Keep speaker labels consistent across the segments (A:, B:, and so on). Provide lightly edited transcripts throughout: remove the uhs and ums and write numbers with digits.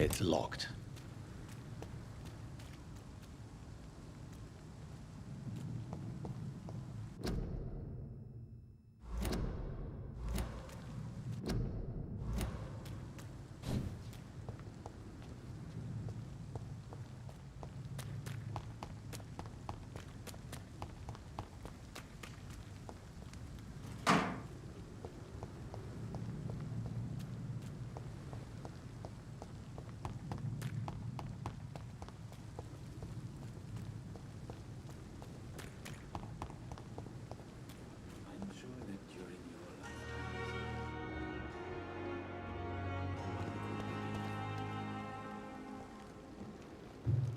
A: It's locked.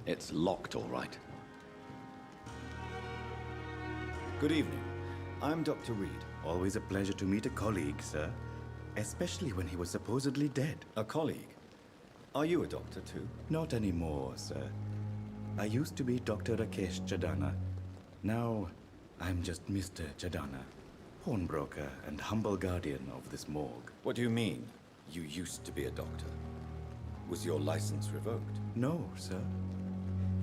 A: It's locked, all right.
B: Good evening. I'm Dr. Reed.
C: Always a pleasure to meet a colleague, sir. Especially when he was supposedly dead.
B: A colleague? Are you a doctor too?
C: Not anymore, sir. I used to be Dr. Rakesh Chadana. Now, I'm just Mr. Chadana, pawnbroker and humble guardian of this morgue.
B: What do you mean, you used to be a doctor? Was your license revoked?
C: No, sir.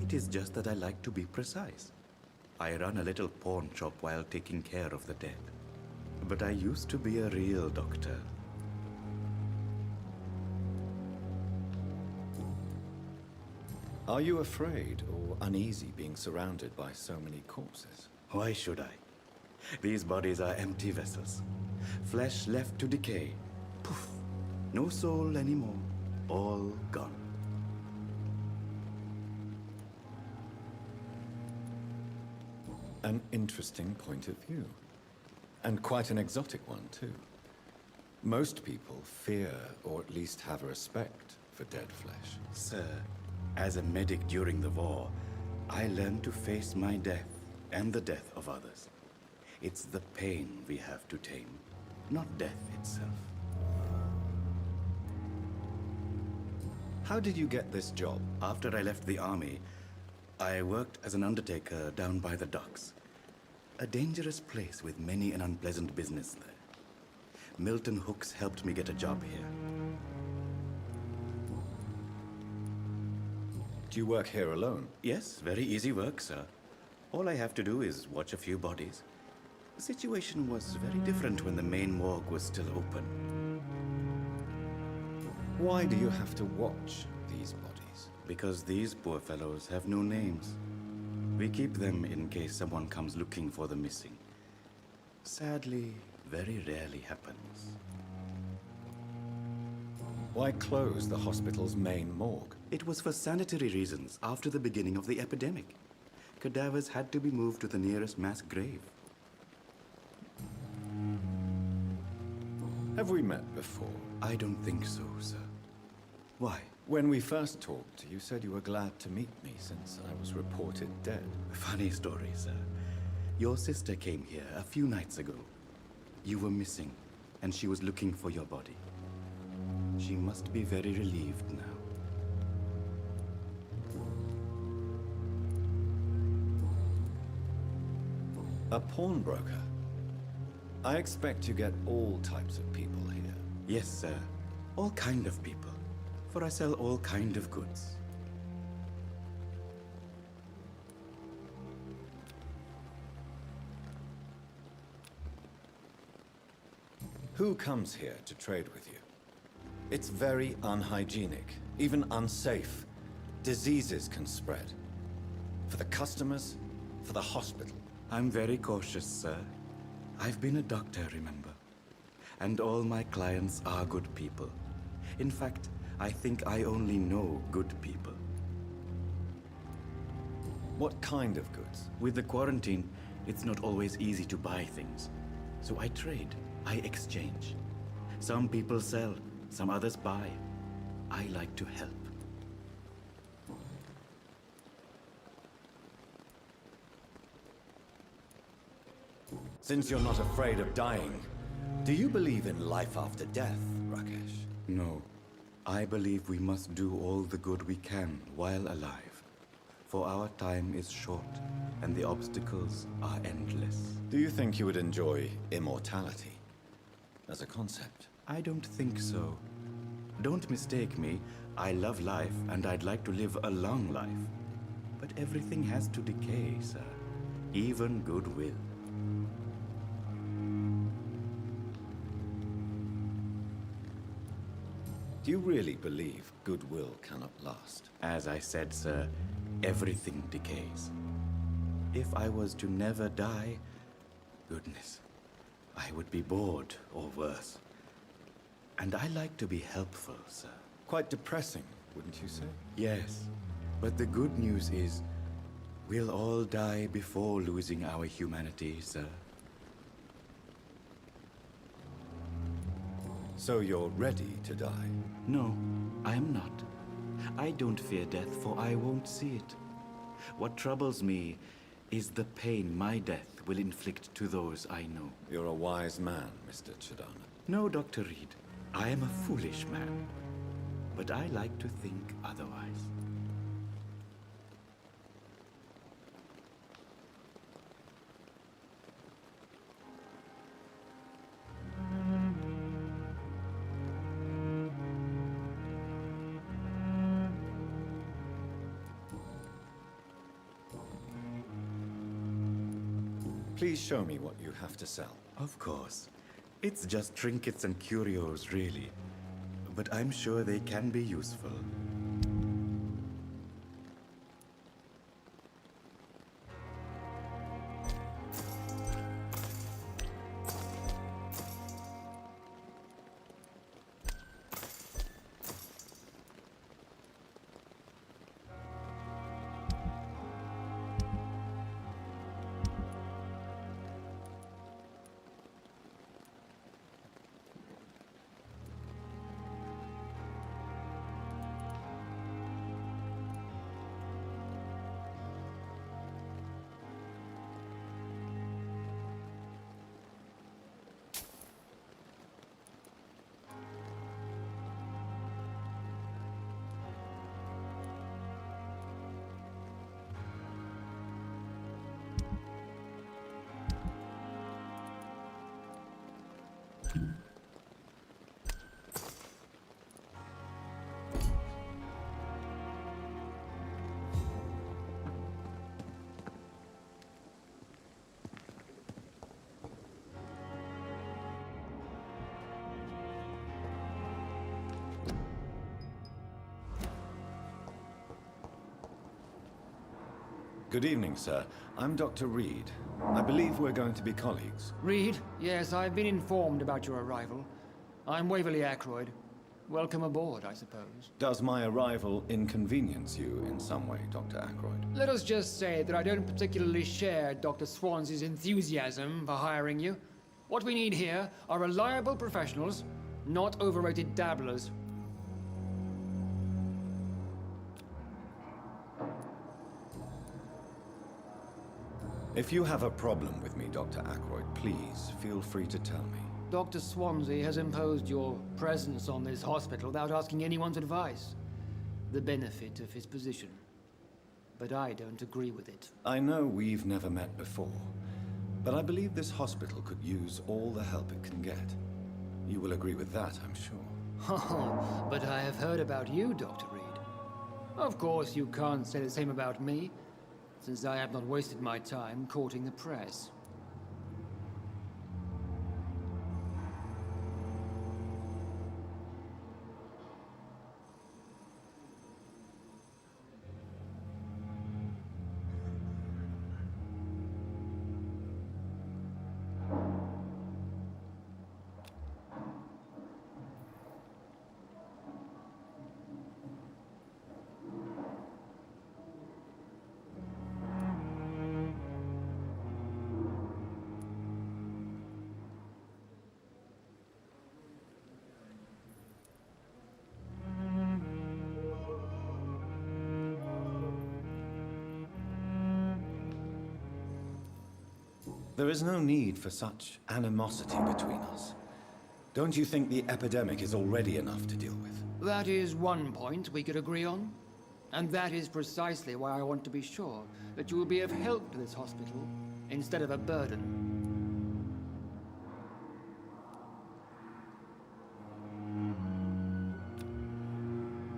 C: It is just that I like to be precise. I run a little pawn shop while taking care of the dead. But I used to be a real doctor.
B: Are you afraid or uneasy being surrounded by so many corpses?
C: Why should I? These bodies are empty vessels. Flesh left to decay. Poof. No soul anymore. All gone.
B: An interesting point of view. And quite an exotic one, too. Most people fear, or at least have a respect, for dead flesh.
C: Sir, as a medic during the war, I learned to face my death and the death of others. It's the pain we have to tame, not death itself.
B: How did you get this job?
C: After I left the army, I worked as an undertaker down by the docks. A dangerous place with many an unpleasant business there. Milton Hooks helped me get a job here.
B: Do you work here alone?
C: Yes, very easy work, sir. All I have to do is watch a few bodies. The situation was very different when the main morgue was still open.
B: Why do you have to watch these bodies?
C: Because these poor fellows have no names. We keep them in case someone comes looking for the missing. Sadly, very rarely happens.
B: Why close the hospital's main morgue?
C: It was for sanitary reasons after the beginning of the epidemic. Cadavers had to be moved to the nearest mass grave.
B: Have we met before?
C: I don't think so, sir. Why?
B: When we first talked, you said you were glad to meet me since I was reported dead.
C: Funny story, sir. Your sister came here a few nights ago. You were missing, and she was looking for your body. She must be very relieved now.
B: A pawnbroker? I expect you get all types of people here.
C: Yes, sir. All kind of people. For I sell all kind of goods.
B: Who comes here to trade with you? It's very unhygienic, even unsafe. Diseases can spread. For the customers, for the hospital.
C: I'm very cautious, sir. I've been a doctor, remember? And all my clients are good people. In fact, I think I only know good people.
B: What kind of goods?
C: With the quarantine, it's not always easy to buy things. So I trade, I exchange. Some people sell, some others buy. I like to help.
B: Since you're not afraid of dying, do you believe in life after death, Rakesh?
C: No. I believe we must do all the good we can while alive. For our time is short, and the obstacles are endless.
B: Do you think you would enjoy immortality as a concept?
C: I don't think so. Don't mistake me. I love life, and I'd like to live a long life. But everything has to decay, sir. Even goodwill.
B: Do you really believe goodwill cannot last?
C: As I said, sir, everything decays. If I was to never die, goodness, I would be bored or worse. And I like to be helpful, sir.
B: Quite depressing, wouldn't you say?
C: Yes, but the good news is, we'll all die before losing our humanity, sir.
B: So you're ready to die?
C: No, I am not. I don't fear death, for I won't see it. What troubles me is the pain my death will inflict to those I know.
B: You're a wise man, Mr. Chidana.
C: No, Dr. Reed. I am a foolish man. But I like to think otherwise.
B: Please show me what you have to sell.
C: Of course. It's just trinkets and curios, really. But I'm sure they can be useful.
B: Good evening, sir. I'm Dr. Reed. I believe we're going to be colleagues.
D: Reed? Yes, I've been informed about your arrival. I'm Waverly Ackroyd. Welcome aboard, I suppose.
B: Does my arrival inconvenience you in some way, Dr. Ackroyd?
D: Let us just say that I don't particularly share Dr. Swans's enthusiasm for hiring you. What we need here are reliable professionals, not overrated dabblers.
B: If you have a problem with me, Dr. Ackroyd, please feel free to tell me.
D: Dr. Swansea has imposed your presence on this hospital without asking anyone's advice. The benefit of his position. But I don't agree with it.
B: I know we've never met before, but I believe this hospital could use all the help it can get. You will agree with that, I'm sure.
D: Oh, but I have heard about you, Dr. Reed. Of course, you can't say the same about me, since I have not wasted my time courting the press.
B: There is no need for such animosity between us. Don't you think the epidemic is already enough to deal with?
D: That is one point we could agree on. And that is precisely why I want to be sure that you will be of help to this hospital, instead of a burden.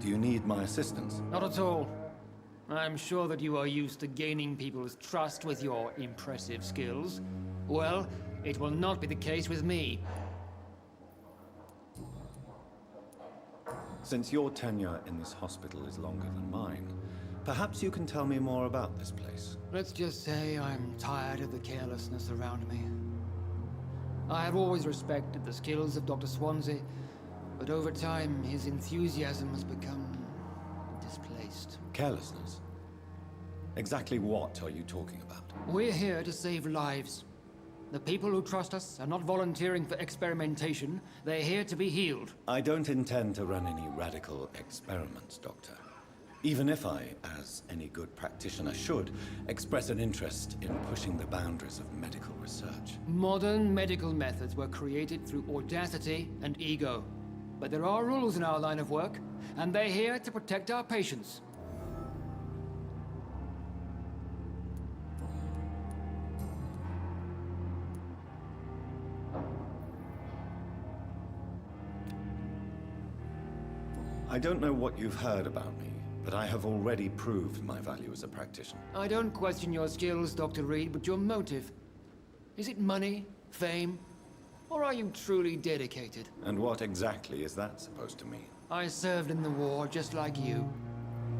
B: Do you need my assistance?
D: Not at all. I'm sure that you are used to gaining people's trust with your impressive skills. Well, it will not be the case with me.
B: Since your tenure in this hospital is longer than mine, perhaps you can tell me more about this place.
D: Let's just say I'm tired of the carelessness around me. I have always respected the skills of Dr. Swansea, but over time his enthusiasm has become displaced.
B: Carelessness? Exactly what are you talking about?
D: We're here to save lives. The people who trust us are not volunteering for experimentation. They're here to be healed.
B: I don't intend to run any radical experiments, Doctor. Even if I, as any good practitioner should, express an interest in pushing the boundaries of medical research.
D: Modern medical methods were created through audacity and ego. But there are rules in our line of work, and they're here to protect our patients.
B: I don't know what you've heard about me, but I have already proved my value as a practitioner.
D: I don't question your skills, Dr. Reed, but your motive. Is it money, fame, or are you truly dedicated?
B: And what exactly is that supposed to mean?
D: I served in the war just like you.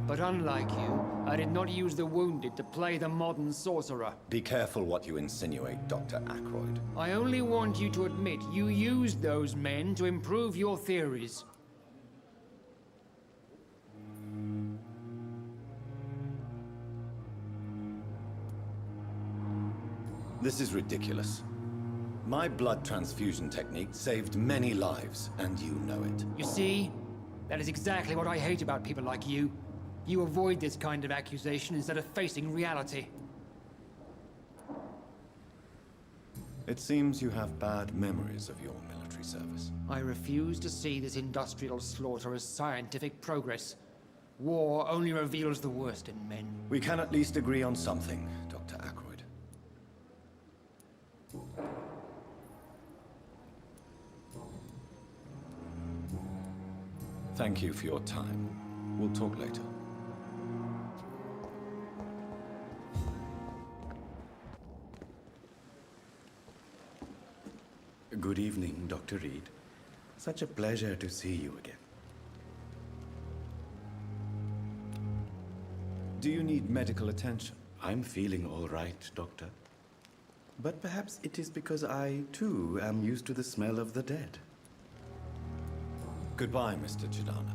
D: But unlike you, I did not use the wounded to play the modern sorcerer.
B: Be careful what you insinuate, Dr. Ackroyd.
D: I only want you to admit you used those men to improve your theories.
B: This is ridiculous. My blood transfusion technique saved many lives, and you know it.
D: You see? That is exactly what I hate about people like you. You avoid this kind of accusation instead of facing reality.
B: It seems you have bad memories of your military service.
D: I refuse to see this industrial slaughter as scientific progress. War only reveals the worst in men.
B: We can at least agree on something, Dr. Ackroyd. Thank you for your time. We'll talk later.
C: Good evening, Dr. Reed. Such a pleasure to see you again.
B: Do you need medical attention?
C: I'm feeling all right, Doctor. But perhaps it is because I, too, am used to the smell of the dead.
B: Goodbye, Mr. Chidana.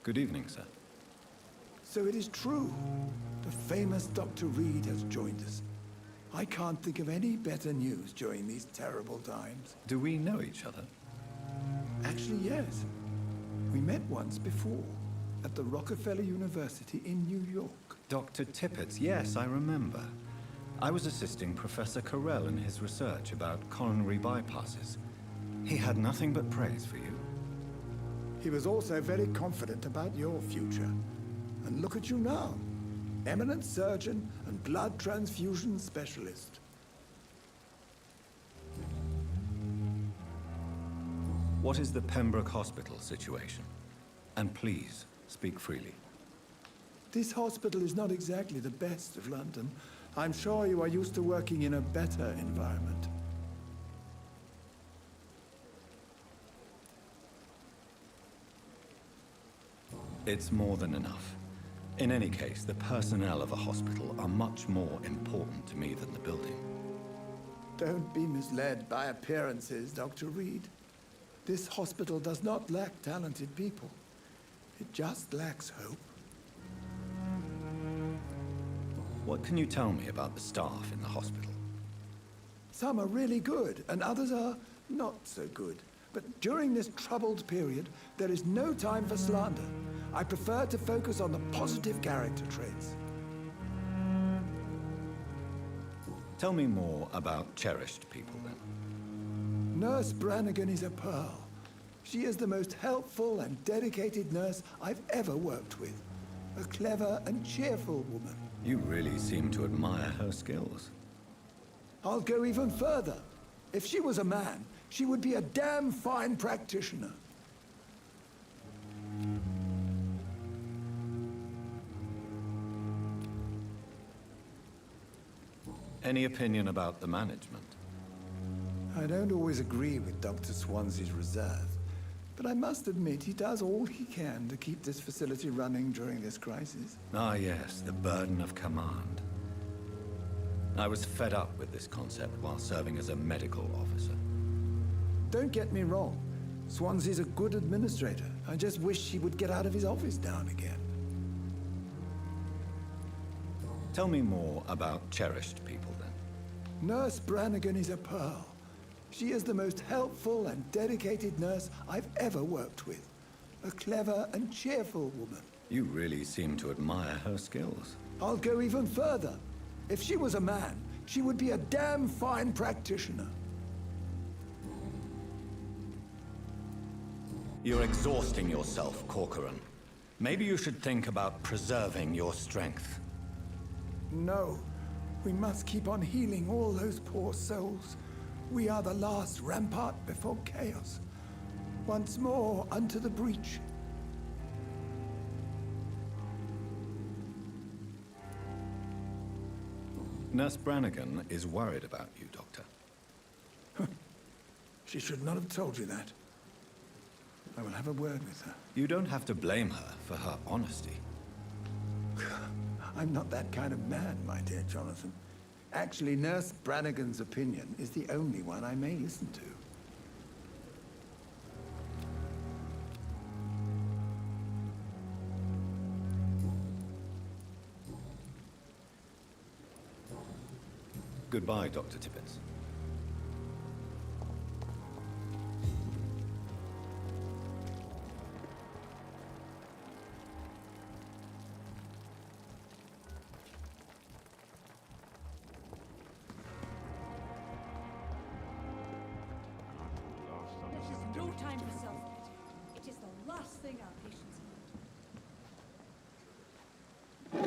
B: Good evening, sir.
E: So it is true. The famous Dr. Reed has joined us. I can't think of any better news during these terrible times.
B: Do we know each other?
E: Actually, yes. We met once before, at the Rockefeller University in New York.
B: Dr. Tippett, yes, I remember. I was assisting Professor Carell in his research about coronary bypasses. He had nothing but praise for you.
E: He was also very confident about your future. And look at you now. Eminent surgeon and blood transfusion specialist.
B: What is the Pembroke Hospital situation? And please, speak freely.
E: This hospital is not exactly the best of London. I'm sure you are used to working in a better environment.
B: It's more than enough. In any case, the personnel of a hospital are much more important to me than the building.
E: Don't be misled by appearances, Dr. Reed. This hospital does not lack talented people. It just lacks hope.
B: What can you tell me about the staff in the hospital?
E: Some are really good, and others are not so good. But during this troubled period, there is no time for slander. I prefer to focus on the positive character traits.
B: Tell me more about cherished people, then.
E: Nurse Brannigan is a pearl. She is the most helpful and dedicated nurse I've ever worked with. A clever and cheerful woman.
B: You really seem to admire her skills.
E: I'll go even further. If she was a man, she would be a damn fine practitioner.
B: Any opinion about the management?
E: I don't always agree with Dr. Swansea's reserve, but I must admit he does all he can to keep this facility running during this crisis.
B: Ah, yes, the burden of command. I was fed up with this concept while serving as a medical officer.
E: Don't get me wrong. Swansea's a good administrator. I just wish he would get out of his office now and again.
B: Tell me more about cherished people, then.
E: Nurse Brannigan is a pearl. She is the most helpful and dedicated nurse I've ever worked with. A clever and cheerful woman.
B: You really seem to admire her skills.
E: I'll go even further. If she was a man, she would be a damn fine practitioner.
B: You're exhausting yourself, Corcoran. Maybe you should think about preserving your strength.
E: No, we must keep on healing all those poor souls. We are the last rampart before chaos. Once more unto the breach.
B: Nurse Brannigan is worried about you, Doctor.
E: She should not have told you that. I will have a word with her.
B: You don't have to blame her for her honesty.
E: I'm not that kind of man, my dear Jonathan. Actually, Nurse Brannigan's opinion is the only one I may listen to.
B: Goodbye, Dr. Tibbets.
F: This is no time for self-pity. It is the last thing our patients need.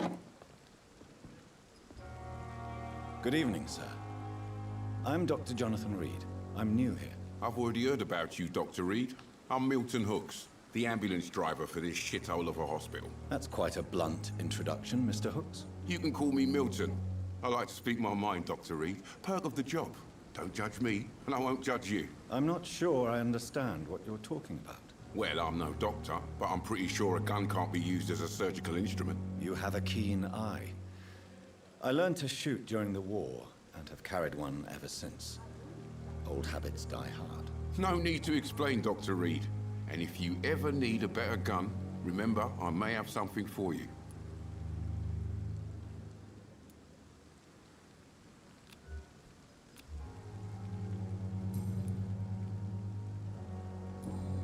B: Good evening, sir. I'm Dr. Jonathan Reed. I'm new here.
G: I've already heard about you, Dr. Reed. I'm Milton Hooks, the ambulance driver for this shithole of a hospital.
B: That's quite a blunt introduction, Mr. Hooks.
G: You can call me Milton. I like to speak my mind, Dr. Reed. Perk of the job. Don't judge me, and I won't judge you.
B: I'm not sure I understand what you're talking about.
G: Well, I'm no doctor, but I'm pretty sure a gun can't be used as a surgical instrument.
B: You have a keen eye. I learned to shoot during the war, and have carried one ever since. Old habits die hard.
G: No need to explain, Dr. Reed. And if you ever need a better gun, remember, I may have something for you.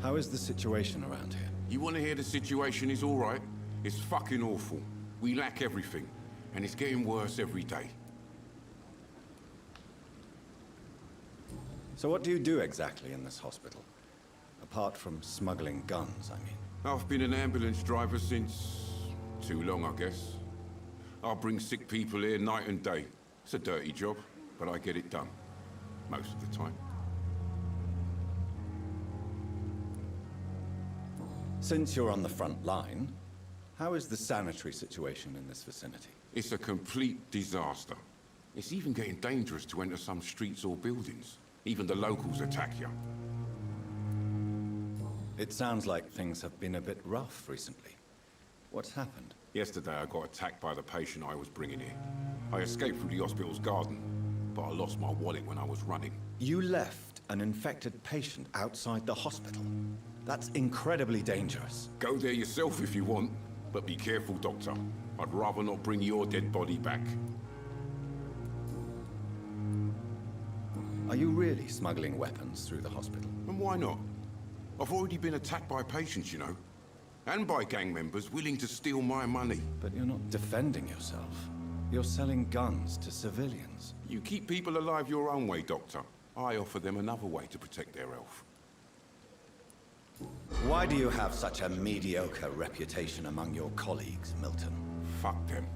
B: How is the situation around here?
G: You want to hear the situation is all right? It's fucking awful. We lack everything, and it's getting worse every day.
B: So what do you do exactly in this hospital? Apart from smuggling guns, I mean.
G: I've been an ambulance driver since... too long, I guess. I bring sick people here night and day. It's a dirty job, but I get it done. Most of the time.
B: Since you're on the front line, how is the sanitary situation in this vicinity?
G: It's a complete disaster. It's even getting dangerous to enter some streets or buildings. Even the locals attack you.
B: It sounds like things have been a bit rough recently. What's happened?
G: Yesterday I got attacked by the patient I was bringing here. I escaped through the hospital's garden, but I lost my wallet when I was running.
B: You left an infected patient outside the hospital. That's incredibly dangerous.
G: Go there yourself if you want. But be careful, Doctor. I'd rather not bring your dead body back.
B: Are you really smuggling weapons through the hospital?
G: And why not? I've already been attacked by patients, you know. And by gang members willing to steal my money.
B: But you're not defending yourself. You're selling guns to civilians.
G: You keep people alive your own way, Doctor. I offer them another way to protect their health.
B: Why do you have such a mediocre reputation among your colleagues, Milton?
G: Fuck them.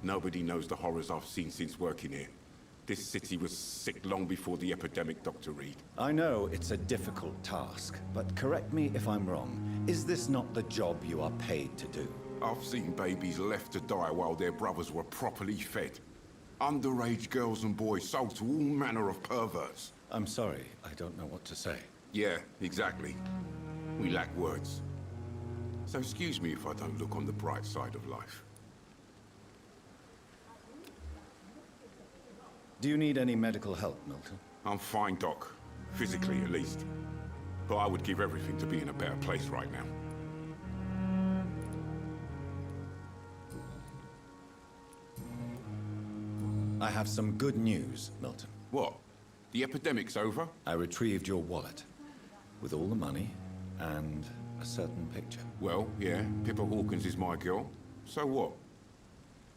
G: Nobody knows the horrors I've seen since working here. This city was sick long before the epidemic, Dr. Reed.
B: I know it's a difficult task, but correct me if I'm wrong. Is this not the job you are paid to do?
G: I've seen babies left to die while their brothers were properly fed. Underage girls and boys sold to all manner of perverts.
B: I'm sorry, I don't know what to say.
G: Yeah, exactly. We lack words. So excuse me if I don't look on the bright side of life.
B: Do you need any medical help, Milton?
G: I'm fine, Doc. Physically, at least. But I would give everything to be in a better place right now.
B: I have some good news, Milton.
G: What? The epidemic's over?
B: I retrieved your wallet, with all the money and a certain picture.
G: Well, yeah, Pippa Hawkins is my girl. So what?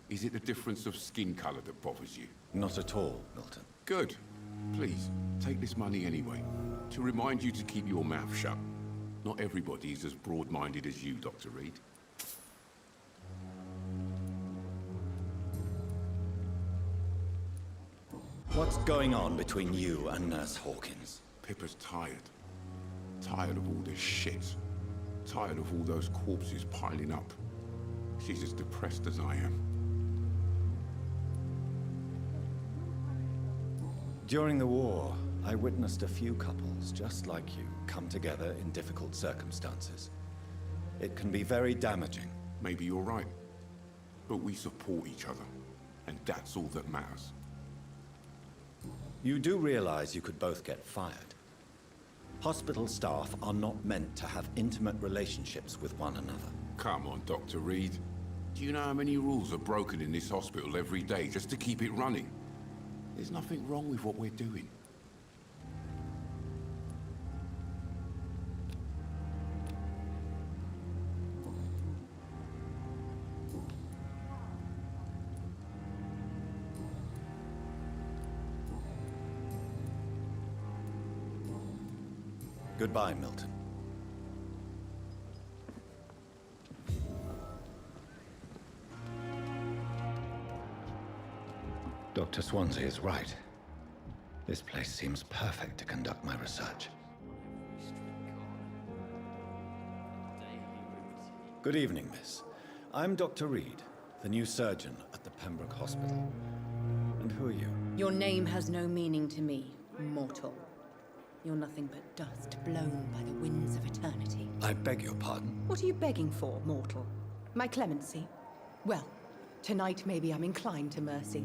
G: Is it the difference of skin color that bothers you?
B: Not at all, Milton.
G: Good. Please, take this money anyway. To remind you to keep your mouth shut. Not everybody is as broad-minded as you, Dr. Reed.
B: What's going on between you and Nurse Hawkins?
G: Pippa's tired. Tired of all this shit. Tired of all those corpses piling up. She's as depressed as I am.
B: During the war, I witnessed a few couples just like you come together in difficult circumstances. It can be very damaging.
G: Maybe you're right. But we support each other. And that's all that matters.
B: You do realize you could both get fired. Hospital staff are not meant to have intimate relationships with one another.
G: Come on, Dr. Reed. Do you know how many rules are broken in this hospital every day just to keep it running? There's nothing wrong with what we're doing.
B: Goodbye, Milton. Dr. Swansea is right. This place seems perfect to conduct my research. Good evening, miss. I'm Dr. Reed, the new surgeon at the Pembroke Hospital. And who are you?
H: Your name has no meaning to me, mortal. You're nothing but dust blown by the winds of eternity.
B: I beg your pardon.
H: What are you begging for, mortal? My clemency? Well, tonight maybe I'm inclined to mercy.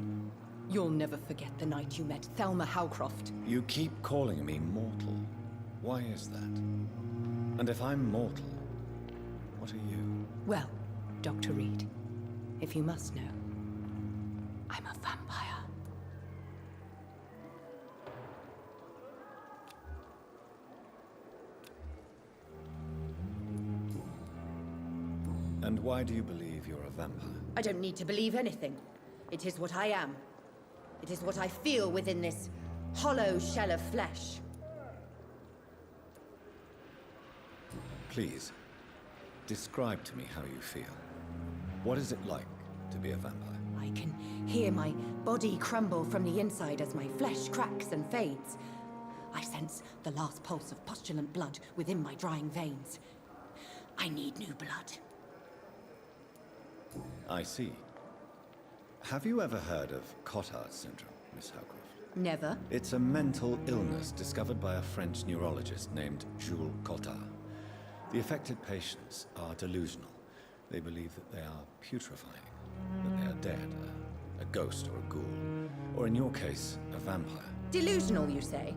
H: You'll never forget the night you met Thelma Howcroft.
B: You keep calling me mortal. Why is that? And if I'm mortal, what are you?
H: Well, Dr. Reed, if you must know, I'm a vampire.
B: And why do you believe you're a vampire?
H: I don't need to believe anything. It is what I am. It is what I feel within this hollow shell of flesh.
B: Please, describe to me how you feel. What is it like to be a vampire?
H: I can hear my body crumble from the inside as my flesh cracks and fades. I sense the last pulse of postulant blood within my drying veins. I need new blood.
B: I see. Have you ever heard of Cotard syndrome, Miss Howcroft?
H: Never.
B: It's a mental illness discovered by a French neurologist named Jules Cotard. The affected patients are delusional. They believe that they are putrefying, that they are dead, a ghost or a ghoul, or in your case, a vampire.
H: Delusional, you say?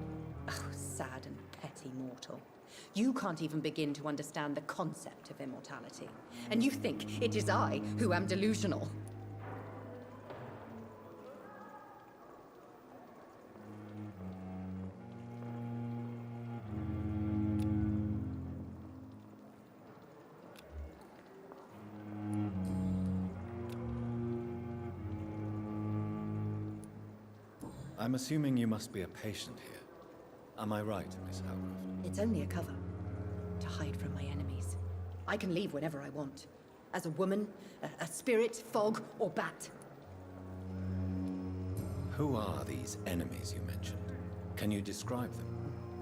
H: Oh, sad and petty mortal. You can't even begin to understand the concept of immortality. And you think it is I who am delusional.
B: I'm assuming you must be a patient here. Am I right, Miss Howcroft?
H: It's only a cover. To hide from my enemies. I can leave whenever I want. As a woman, a spirit, fog, or bat.
B: Who are these enemies you mentioned? Can you describe them?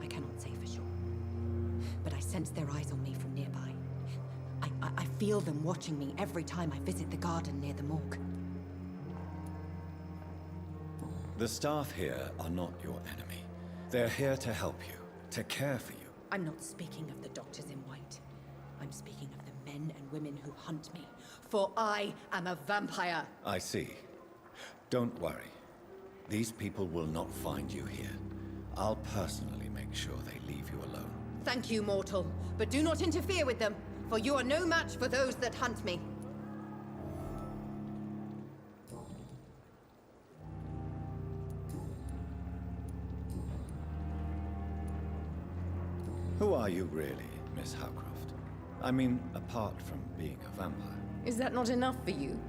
H: I cannot say for sure. But I sense their eyes on me from nearby. I feel them watching me every time I visit the garden near the morgue.
B: The staff here are not your enemy. They're here to help you, to care for you.
H: I'm not speaking of the doctors in white. I'm speaking of the men and women who hunt me. For I am a vampire.
B: I see. Don't worry. These people will not find you here. I'll personally make sure they leave you alone.
H: Thank you, mortal. But do not interfere with them, for you are no match for those that hunt me.
B: Who are you really, Miss Howcroft? I mean, apart from being a vampire.
H: Is that not enough for you?